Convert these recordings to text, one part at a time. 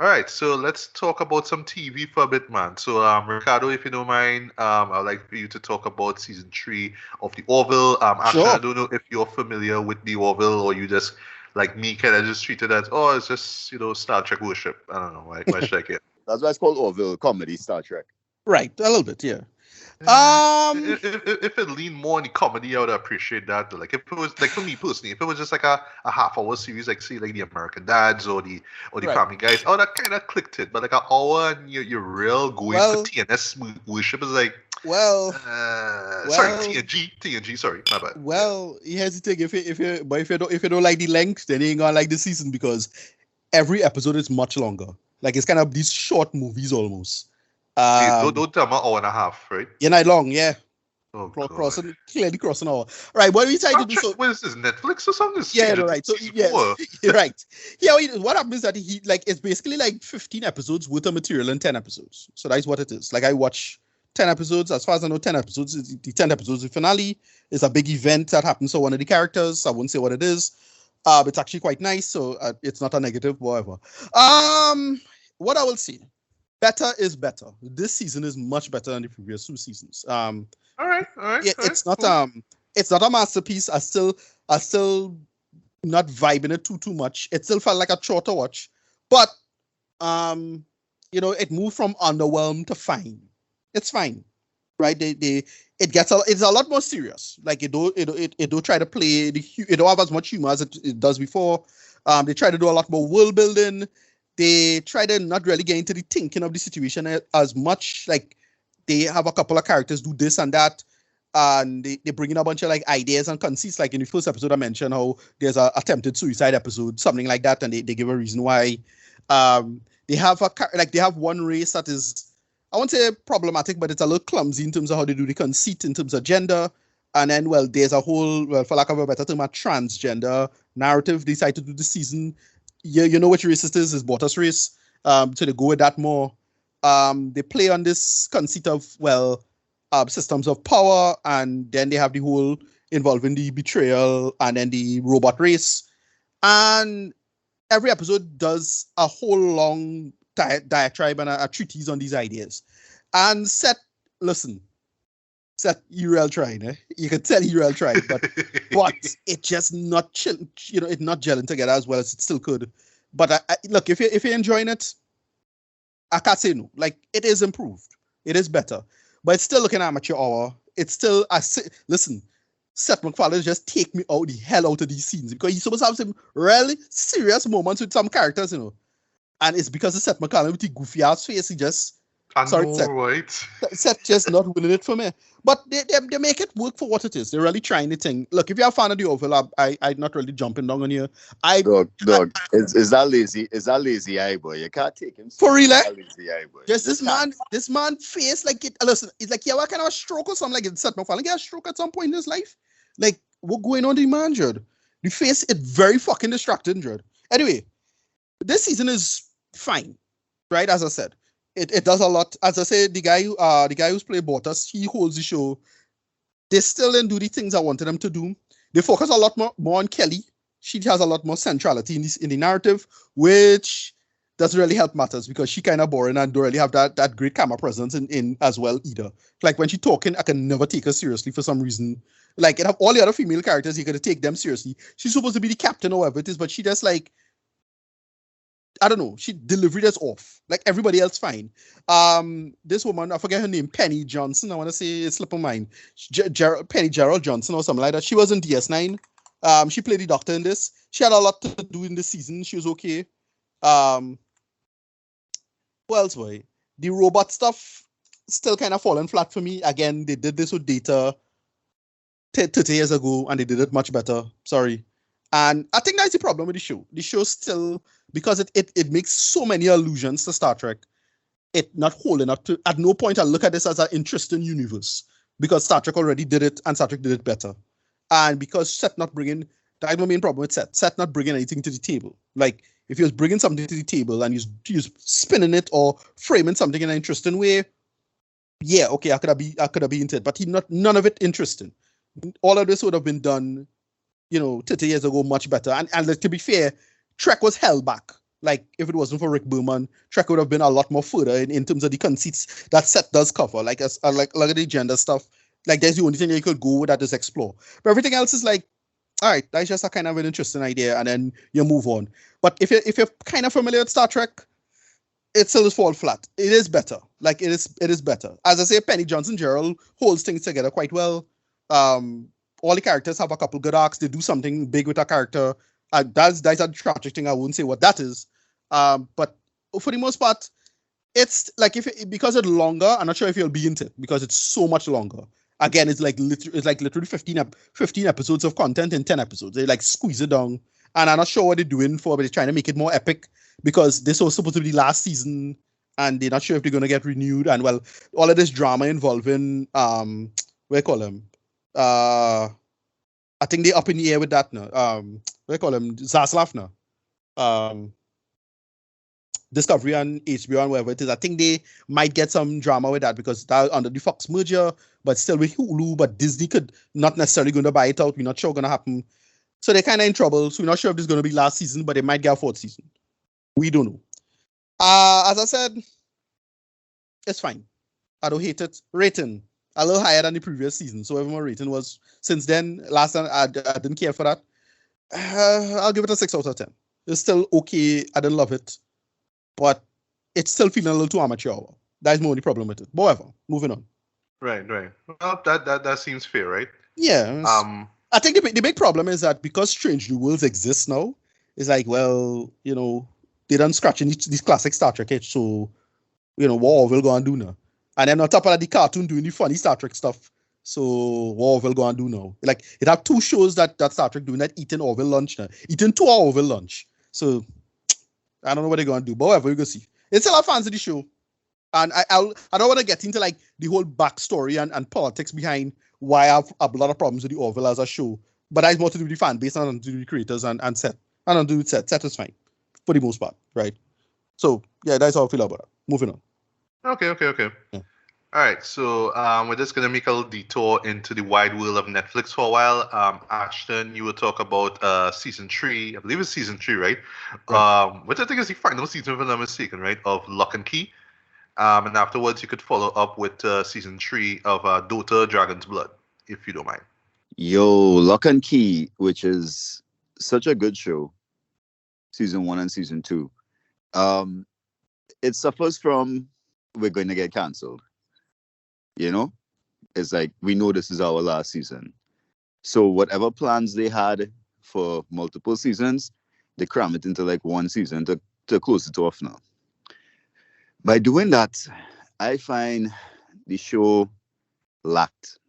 All right, so let's talk about some TV for a bit, man. So, Ricardo, if you don't mind, I'd like for you to talk about season three of the Orville. Ashton, I Sure. don't know if you're familiar with the Orville or you just, like me, kind of just treat it as, oh, it's just, Star Trek worship. I don't know. Why should I care? That's why it's called Orville comedy Star Trek. Right, a little bit, yeah. If, Um, if it leaned more on the comedy, I would appreciate that. Like if it was like for me personally, if it was just like a half-hour series, like say like the American Dads or the right. Family Guys, oh that kind of clicked it. But like an hour and you're real going for Well, TNS worship is like, well, sorry well, TNG, sorry, my bad. Yeah. well. Here's the thing: if you don't like the length, then you ain't gonna like the season because every episode is much longer. Like it's kind of these short movies almost. Okay, Um, don't tell me an hour and a half, right? you're not long, yeah. Oh god. Clearly crossing over. Right, what are we trying to Star do? Trek, So what is this, Netflix or something? It's yeah, changing no, to right. So season yeah, 4. you're right. Yeah, what happens is that he like it's basically like 15 episodes worth of material in 10 episodes. So that's what it is. Like I watch 10 episodes. As far as I know, 10 episodes. The 10 episodes, the finale is a big event that happens to one of the characters. I wouldn't say what it is. It's actually quite nice. So it's not a negative, whatever. What I will say, better is better. This season is much better than the previous two seasons. Yeah, Cool. it's not a masterpiece. I still not vibing it too much. It still felt like a chore to watch, but um, it moved from underwhelmed to fine. It's fine, right? It's a lot more serious. Like it don't try to play it don't have as much humor as it does before. They try to do a lot more world building. They try to not really get into the thinking of the situation as much. Like they have a couple of characters do this and that, and they bring in a bunch of like ideas and conceits. Like in the first episode, I mentioned how there's a attempted suicide episode, something like that, and they give a reason why. They have they have one race that is, I won't say problematic, but it's a little clumsy in terms of how they do the conceit in terms of gender. And then, well, there's a whole, well, for lack of a better term, a transgender narrative they decide to do this season. You know which race it is Bottas race. So they go with that more. They play on this conceit of, well, systems of power, and then they have the whole involving the betrayal and then the robot race. And every episode does a whole long diatribe and a treatise on these ideas. And listen, Seth, you real trying, eh? You can tell you real trying, but it just not it's not gelling together as well as it still could. But look, if you're enjoying it, I can't say no. Like it is improved, it is better, but it's still looking at amateur hour. It's still listen. Seth MacFarlane just take me out the hell out of these scenes because he's supposed to have some really serious moments with some characters, and it's because of Seth MacFarlane with the goofy ass face. He just I sorry, know, Seth. right? Seth just not winning it for me. But they make it work for what it is. They're really trying the thing. Look, if you're a fan of the Orville, I'm not really jumping down on you. Dog. Is that lazy? Is that lazy eye boy? You can't take him. For real, That lazy eye boy. just this man face like it. Listen, it's like what kind of a stroke or something like it. Seth MacFarlane get a stroke at some point in his life. Like what going on, the man, Judd? The face it very fucking distracting, Judd. Anyway, this season is fine, right? As I said, it does a lot. As I say, the guy who's played Bottas, he holds the show. They still didn't do the things I wanted them to do. They focus a lot more on Kelly. She has a lot more centrality in the narrative, which doesn't really help matters because she kind of boring and don't really have that great camera presence in as well either. Like when she's talking, I can never take her seriously for some reason. Like it have all the other female characters, you gotta take them seriously. She's supposed to be the captain or whatever it is, but she just like I don't know. She delivered us off. Like everybody else, fine. This woman, I forget her name, Penny Johnson. I want to say it's slip of mine. Penny Gerald Johnson or something like that. She was in DS9. She played the doctor in this. She had a lot to do in this season. She was okay. What else, boy? The robot stuff still kind of falling flat for me. Again, they did this with Data 30 years ago, and they did it much better. Sorry. And I think that's the problem with the show. The show still, because it makes so many allusions to Star Trek, it not holding up to. At no point I look at this as an interesting universe because Star Trek already did it and Star Trek did it better. And because Seth not bringing, that's my main problem with Seth. Seth not bringing anything to the table. Like if he was bringing something to the table and he's spinning it or framing something in an interesting way, yeah, okay, I could have been into it. But none of it interesting. All of this would have been done 30 years ago much better. And to be fair, Trek was held back. Like, if it wasn't for Rick Berman, Trek would have been a lot more further in terms of the conceits that Seth does cover. Like, like a lot of the gender stuff. Like, that's the only thing you could go with that is explore. But everything else is like, all right, that's just a kind of an interesting idea, and then you move on. But if you're kind of familiar with Star Trek, it still is fall flat. It is better. Like, it is better. As I say, Penny Johnson Gerald holds things together quite well. All the characters have a couple good arcs. They do something big with a character. That's a tragic thing. I wouldn't say what that is. But for the most part, it's like because it's longer. I'm not sure if you'll be into it because it's so much longer. Again, it's like literally 15 episodes of content in 10 episodes. They like squeeze it down, and I'm not sure what they're doing for, but they're trying to make it more epic because this was supposed to be last season, and they're not sure if they're going to get renewed. And well, all of this drama involving what do you call him? I think they're up in the air with that now. What do you call him? Zaslav now. Discovery and HBO and whatever it is. I think they might get some drama with that because that under the Fox merger, but still with Hulu, but Disney could not necessarily going to buy it out. We're not sure what's going to happen. So they're kind of in trouble. So we're not sure if this is going to be last season, but they might get a fourth season. We don't know. As I said, it's fine. I don't hate it. Rating, a little higher than the previous season. So whatever my rating was since then, last time I didn't care for that. I'll give it a 6 out of 10. It's still okay. I didn't love it. But it's still feeling a little too amateur. That's my only problem with it. But whatever, moving on. Right. Well, that seems fair, right? Yeah. I think the big problem is that because Strange New Worlds exist now, it's like, well, they done scratching these classic Star Trek hits, so, what Orville go and do now? And then on top of that, the cartoon doing the funny Star Trek stuff, so what Orville go and do now? Like, it have 2 shows that Star Trek doing that eating Orville lunch now. Eating 2 hour Orville lunch. So I don't know what they're going to do, but whatever, we're going to see. It's still a fans of the show. And I don't want to get into like the whole backstory and politics behind why I have a lot of problems with the Orville as a show. But that's more to do with the fan base and to do with the creators and Seth. And not do with Seth. Seth is fine for the most part, right? So, yeah, that's how I feel about it. Moving on. Okay. Yeah. All right, so we're just going to make a little detour into the wide world of Netflix for a while. Ashton, you will talk about season 3, I believe it's season 3, right? Which I think is the final season, if I'm not mistaken, right, of Locke Key. And afterwards, you could follow up with season 3 of DOTA, Dragon's Blood, if you don't mind. Yo, Locke Key, which is such a good show, season 1 and season 2. It suffers from we're going to get cancelled. It's like we know this is our last season. So whatever plans they had for multiple seasons, they cram it into like one season to close it off now. By doing that, I find the show lacked,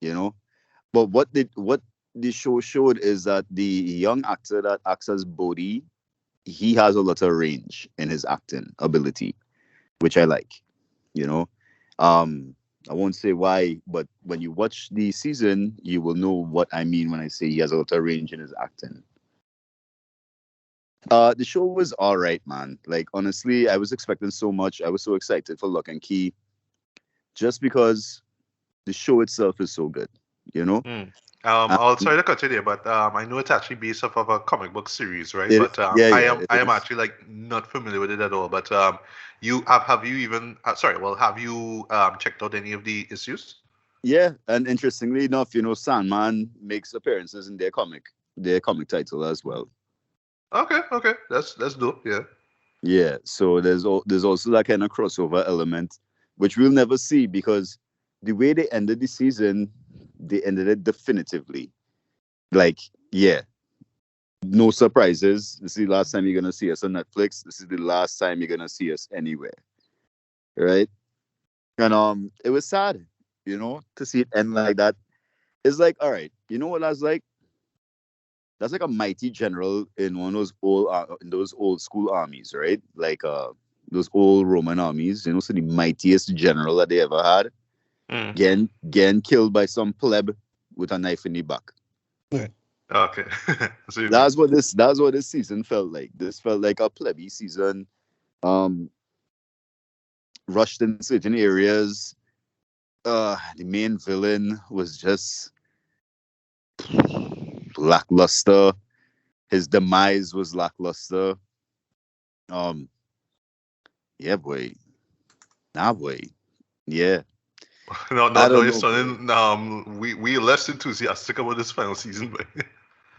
But what the show showed is that the young actor that acts as Bodhi, he has a lot of range in his acting ability, which I like, I won't say why, but when you watch the season, you will know what I mean when I say he has a lot of range in his acting. The show was all right, man. Like, honestly, I was expecting so much. I was so excited for Locke Key just because the show itself is so good, I'll sorry to cut you there, but I know it's actually based off of a comic book series, right? But I am actually like not familiar with it at all. But have you checked out any of the issues? Yeah, and interestingly enough, Sandman makes appearances in their comic title as well. Okay, that's dope. Yeah. Yeah, so there's also that kind of crossover element, which we'll never see because the way they ended the season, they ended it definitively. Like, yeah, no surprises. This is the last time you're going to see us on Netflix. This is the last time you're going to see us anywhere. Right? And it was sad, to see it end like that. It's like, all right, you know what that's like? That's like a mighty general in one of those old school armies, right? Like those old Roman armies, so the mightiest general that they ever had. Getting killed by some pleb with a knife in the back. Okay. That's what this season felt like. This felt like a plebby season. Rushed in certain areas. The main villain was just lackluster. His demise was lackluster. Yeah, boy. Nah, boy. Yeah. No, I no, no, don't you're know, boy. sounding we are less enthusiastic about this final season, but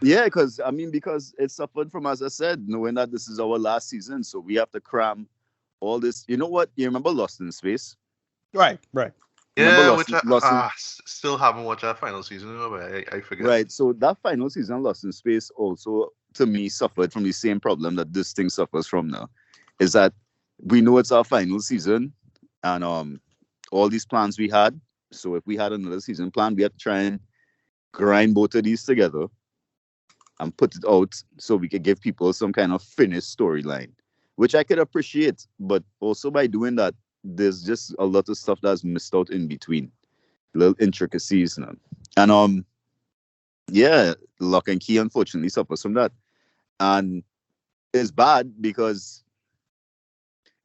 Yeah, because it suffered from, as I said, knowing that this is our last season, so we have to cram all this. You know what? You remember Lost in Space? Right, right. Remember yeah, which I Lost in still haven't watched that final season, but I forget. Right. So that final season, Lost in Space, also to me suffered from the same problem that this thing suffers from now. Is that we know it's our final season, and all these plans we had. So if we had another season plan, we had to try and grind both of these together and put it out so we could give people some kind of finished storyline, which I could appreciate. But also by doing that, there's just a lot of stuff that's missed out in between, little intricacies, you know. And yeah, Lock and Key unfortunately suffers from that. And it's bad because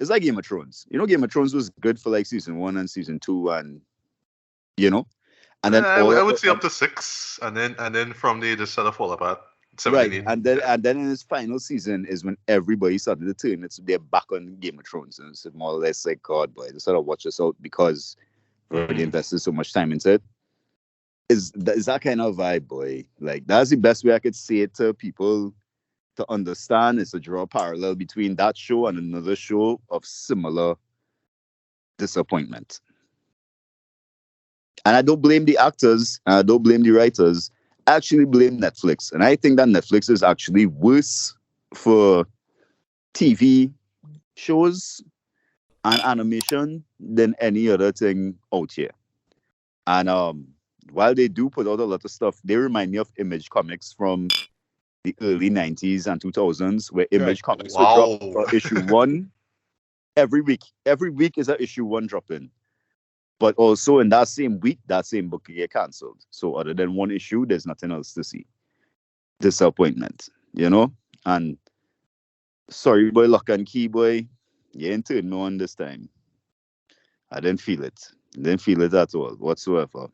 it's like Game of Thrones. You know, Game of Thrones was good for like season 1 and season 2, and you know, and then I would say up to 6, and then from there just sort of fall apart. 17, right, 18. and then in his final season is when everybody started to turn. They're back on Game of Thrones, and it's more or less like, God, boy, just sort of watch us out because we already invested so much time into it. Is that kind of vibe, boy? Like that's the best way I could say it to people to understand, is to draw a parallel between that show and another show of similar disappointment. And I don't blame the actors, and I don't blame the writers. I actually blame Netflix. And I think that Netflix is actually worse for TV shows and animation than any other thing out here. And while they do put out a lot of stuff, they remind me of Image Comics from the early 90s and 2000s, where Image Comics would drop Wow. issue 1 every week. Every week is an issue 1 dropping. But also in that same week, that same book get cancelled. So other than one issue, there's nothing else to see. Disappointment, you know? And sorry, boy, Lock and Key, boy, you ain't turned me on this time. I didn't feel it. Didn't feel it at all, whatsoever.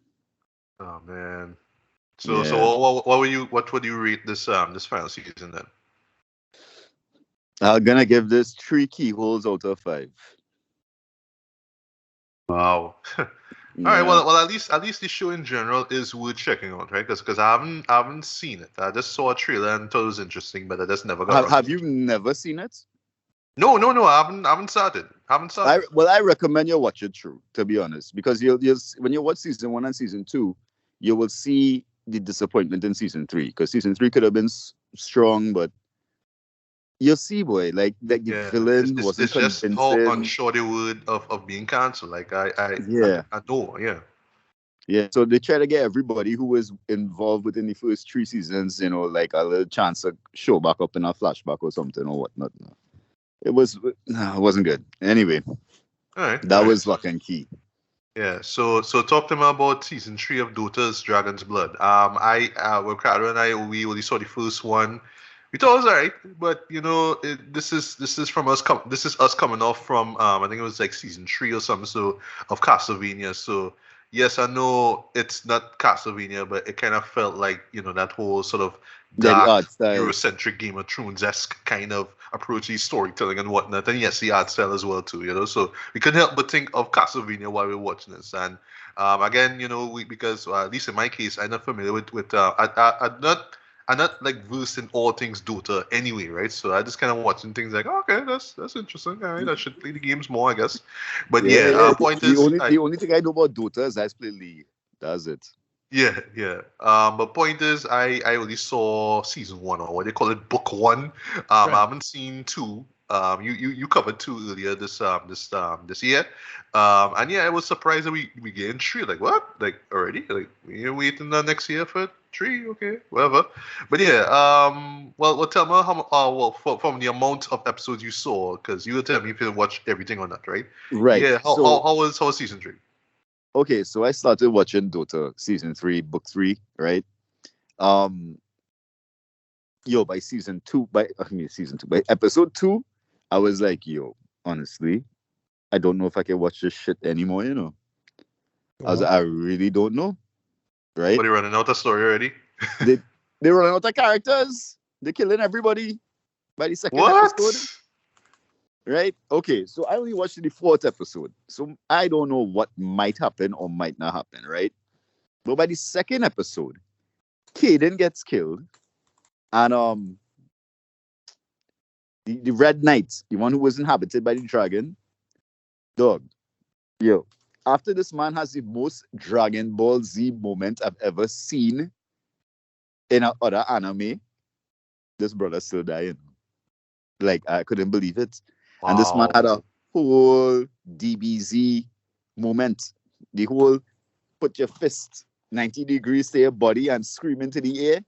Oh man. So Yeah. what would you rate this final season then? I'm gonna give this 3 keyholes out of 5. Wow. All right. Yeah. Well, at least the show in general is worth checking out, right? Because I haven't seen it. I just saw a trailer and thought it was interesting, but I just never got around to Have you watching. never seen it? No, no, no. I haven't started. Haven't started. I recommend you watch it through, to be honest, because you'll when you watch season 1 and season 2, you will see the disappointment in season 3, because season 3 could have been strong, but you'll see, boy, like the Yeah, villain wasn't it's just how convincing. unsure they would of being cancelled. Like Yeah, I know. Yeah. yeah. So they try to get everybody who was involved within the first 3 seasons, like a little chance to show back up in a flashback or something or whatnot. No. It wasn't good. Anyway, All right. All that right. was Lock and Key. Yeah, so talk to me about season 3 of Dota's Dragon's Blood. Ricardo and I, we only saw the first one. We thought it was alright, but this is from us. This is us coming off from I think it was like season 3 or something, so of Castlevania. So yes, I know it's not Castlevania, but it kind of felt like that whole sort of Yeah, the dark art style. Eurocentric Game of Thrones-esque kind of approach to storytelling and whatnot. And yes, the art style as well too. So we couldn't help but think of Castlevania while we were watching this. And again, because at least in my case, I'm not familiar with I'm not like versed in all things Dota anyway, right? So I just kind of watching things like, oh, okay, that's interesting. All right, I should play the games more, I guess. But Yeah, yeah, yeah. point The is, only the only thing I know about Dota is I play League. That's it. yeah, yeah. But point is, I only saw season 1, or what they call it, book 1. I Right. haven't seen 2. You covered 2 earlier this year. And yeah, I was surprised that we getting 3. Like what? Like already? Like we're waiting next year for 3? Okay, whatever. But yeah. Well, tell me from the amount of episodes you saw, because you were telling me if you watch everything or not, right? Right. Yeah. How was season 3? Okay, so I started watching Dota season 3, book 3, right? Um, by season 2, by episode 2, I was like, honestly, I don't know if I can watch this shit anymore. I really don't know, right? What, are you running out of story already? They they running out of characters. They're killing everybody by the second What? episode. right? Okay, so I only watched the fourth episode, so I don't know what might happen or might not happen, right? But by the second episode, Caden gets killed, and the Red Knight, the one who was inhabited by the dragon, dog, yo. After this man has the most Dragon Ball Z moment I've ever seen in a other anime, this brother still dying. Like I couldn't believe it. And this man Wow. had a whole DBZ moment. The whole put your fist 90 degrees to your body and scream into the air.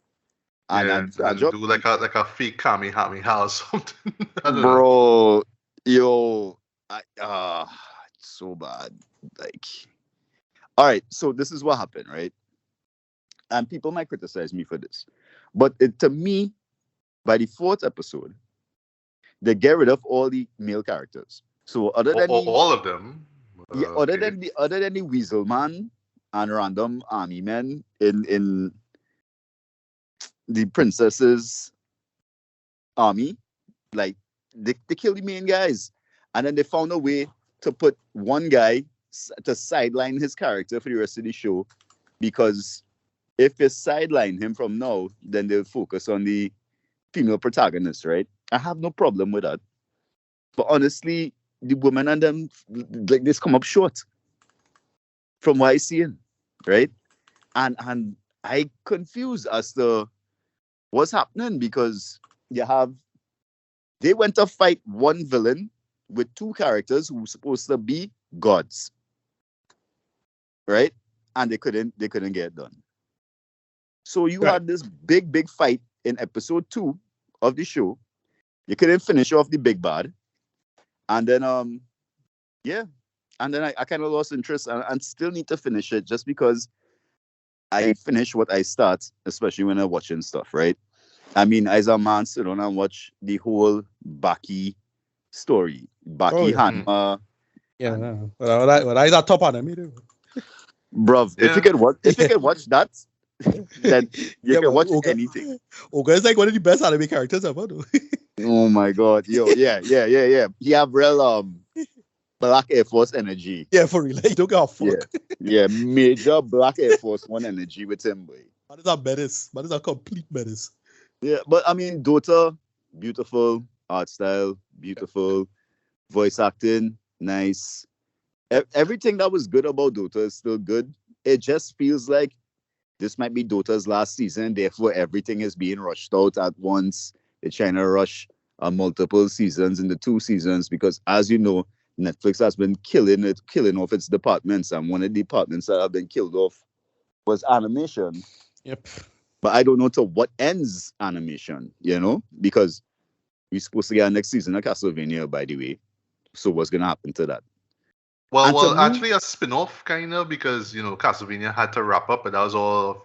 And And do like a fake Kamehameha or something. I don't know. bro, yo, it's so bad. Like, all right, so this is what happened, right? And people might criticize me for this, but to me, by the fourth episode, they get rid of all the male characters. So other than All of them. yeah, other than the Weasel Man and random army men in the princess's army, like they kill the main guys, and then they found a way to put one guy to sideline his character for the rest of the show, because if you sideline him from now, then they'll focus on the female protagonist, right? I have no problem with that, but honestly, the women and them like this come up short from what I seen, right? And I confused as to what's happening, because they went to fight one villain with two characters who were supposed to be gods, right? And they couldn't get it done. So you had this big fight in episode 2 of the show. You couldn't finish off the big bad, and then and then I kind of lost interest and still need to finish it, just because I finish what I start, especially when I'm watching stuff, right? I mean, as a man, sit down and watch the whole Baki story. Baki Hanma. Yeah, no. Well, I top anime too. Bruv, Yeah. if you can watch that, then you can watch anything. Oga is like one of the best anime characters ever, though. Oh my god, yo, yeah. He have real Black Air Force energy. Yeah, for real. Like, don't give a fuck. Yeah, major Black Air Force One energy with him, boy. That is a menace. That is a complete menace. Yeah, but I mean, Dota, beautiful art style, beautiful voice acting, nice. Everything that was good about Dota is still good. It just feels like this might be Dota's last season, therefore everything is being rushed out at once. They're trying to rush multiple seasons in the 2 seasons, because, as you know, Netflix has been killing off its departments, and one of the departments that have been killed off was animation. Yep. But I don't know to what ends animation, because we're supposed to get our next season of Castlevania, by the way. So what's gonna happen to that? Well, actually a spin-off kind of, because Castlevania had to wrap up, but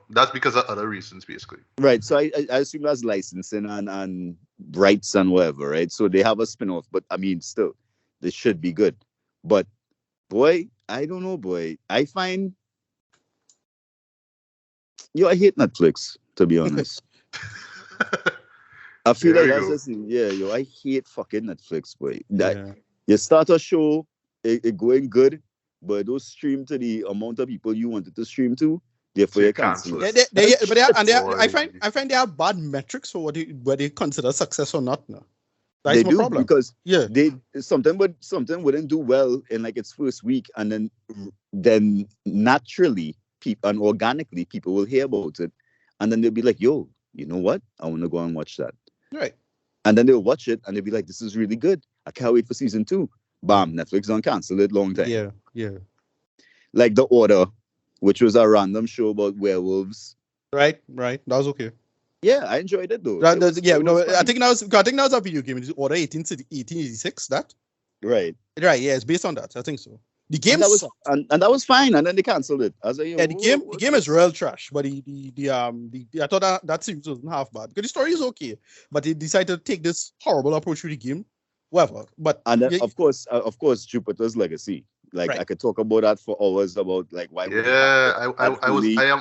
that's because of other reasons, basically. Right. So I assume that's licensing and rights and whatever, right? So they have a spin-off, but I mean, still, this should be good. But boy, I don't know, boy. I find I hate Netflix, to be honest. I feel like that's just I hate fucking Netflix, boy. You start a show, it going good, but those stream to the amount of people you wanted to stream to, therefore you cancel it. I find they have bad metrics for what they consider success or not. No, that's my problem. Because something wouldn't do well in like its first week, and then naturally and organically people will hear about it, and then they'll be like, yo, you know what, I want to go and watch that, right? And then they'll watch it and they'll be like, this is really good, I can't wait for season 2. Bam, Netflix don't cancel it long time. Yeah Like The Order, which was a random show about werewolves. Right, that was okay. Yeah, I enjoyed it though. I think that was a video game. It's Order 1886. That right, yeah, it's based on that. I think so. The game and that was fine, and then they cancelled it. I was like, the game is real trash, but I thought that series wasn't half bad, because the story is okay, but they decided to take this horrible approach to the game. Whatever, but then, of course, Jupiter's Legacy. Like, right. I could talk about that for hours, about like why. Yeah,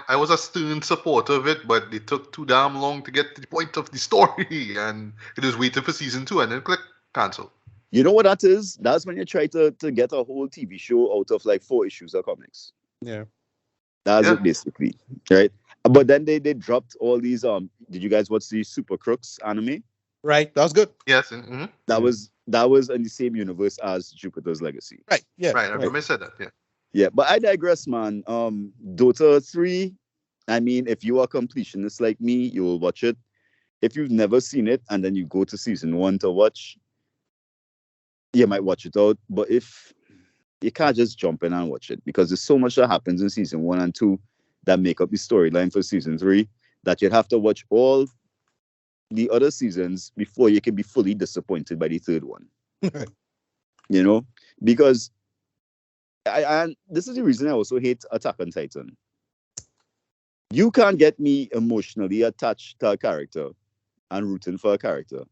I was a stern supporter of it, but it took too damn long to get to the point of the story, and it was waiting for season 2, and then click cancel. You know what that is? That's when you try to get a whole TV show out of like 4 issues of comics. Yeah. That's Yeah. it basically, right? But then they dropped all these. Did you guys watch the Super Crooks anime? Right. That was good. Yes. Mm-hmm. That was in the same universe as Jupiter's Legacy. Right. Yeah. Right. I remember you said that. Yeah. Yeah, but I digress, man. Dota 3. I mean, if you are completionist like me, you will watch it. If you've never seen it and then you go to season 1 to watch, you might watch it out. But if you can't just jump in and watch it, because there's so much that happens in season 1 and 2 that make up the storyline for season 3 that you'd have to watch all the other seasons before you can be fully disappointed by the third one. You know, because and this is the reason I also hate Attack on Titan. You can't get me emotionally attached to a character and rooting for a character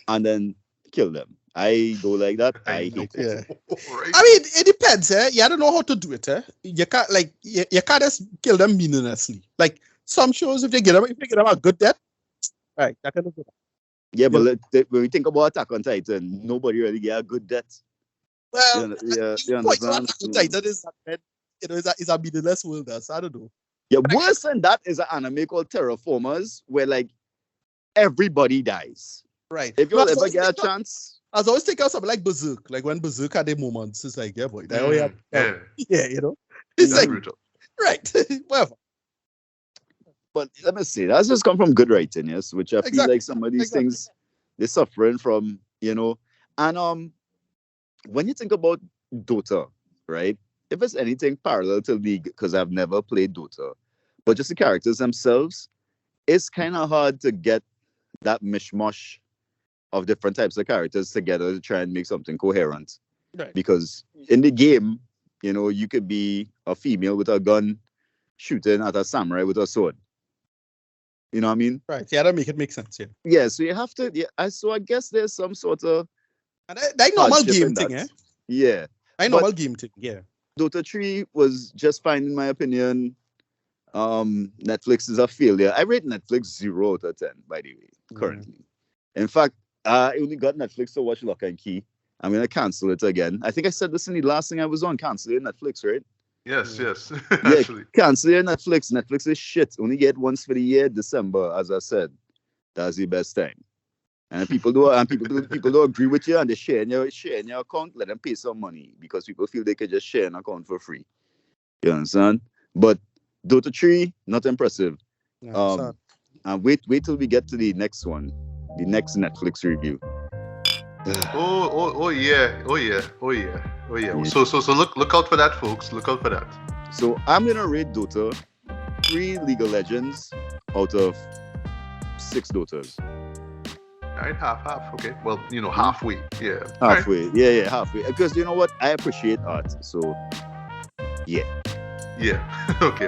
and then kill them. I go like that. I hate it. Yeah. Right. I mean, it depends, eh? You don't know how to do it, eh? You can't like you can't just kill them meaninglessly. Like some shows, if you give them a good death, right? That kind of good. Yeah, but when we think about Attack on Titan, nobody really get a good death. Well, You understand? Titan is that, is a meaningless world. So I don't know. Yeah, worse than that is an anime called Terraformers, where like everybody dies. Right. If you But ever get a chance, I was always thinking of something like Berserk. Like when Berserk had their moments, it's like, yeah, boy, Yeah. yeah, you know, it's That's like brutal. right, whatever. but let me see, that's just come from good writing, yes, which I feel Exactly. like some of these things they're suffering from, you know. And when you think about Dota, right? If it's anything parallel to League, because I've never played Dota, but just the characters themselves, it's kind of hard to get that mishmash of different types of characters together to try and make something coherent. Right. Because in the game, you know, you could be a female with a gun shooting at a samurai with a sword. You know what I mean? Right. Yeah, that make sense. Yeah. Yeah, so you have to. Yeah, so I guess there's some sort of And that normal hardship game in thing, that. eh? Yeah. That normal game thing, yeah. Dota 3 was just fine in my opinion. Netflix is a failure. I rate Netflix 0 out of 10, by the way, currently. In fact, I only got Netflix to watch Locke Key. I'm going to cancel it again. I think I said this in the last thing I was on. Cancel your Netflix, right? Yes. Yes. Yeah, Actually. cancel your Netflix. Netflix is shit. Only get once for the year, December, as I said. That's the best time. And people don't agree with you and they share in your account, let them pay some money because people feel they can just share an account for free. You understand? But Dota 3, not impressive. Yeah, And wait till we get to the next one, the next Netflix review. Oh yeah. So look out for that, folks. Look out for that. So I'm gonna rate Dota 3 League of Legends out of 6 Dotas. All right, half. Okay. Well, halfway. Yeah. Halfway. Right. Yeah, halfway. Because you know what? I appreciate art. So yeah. Yeah. Okay.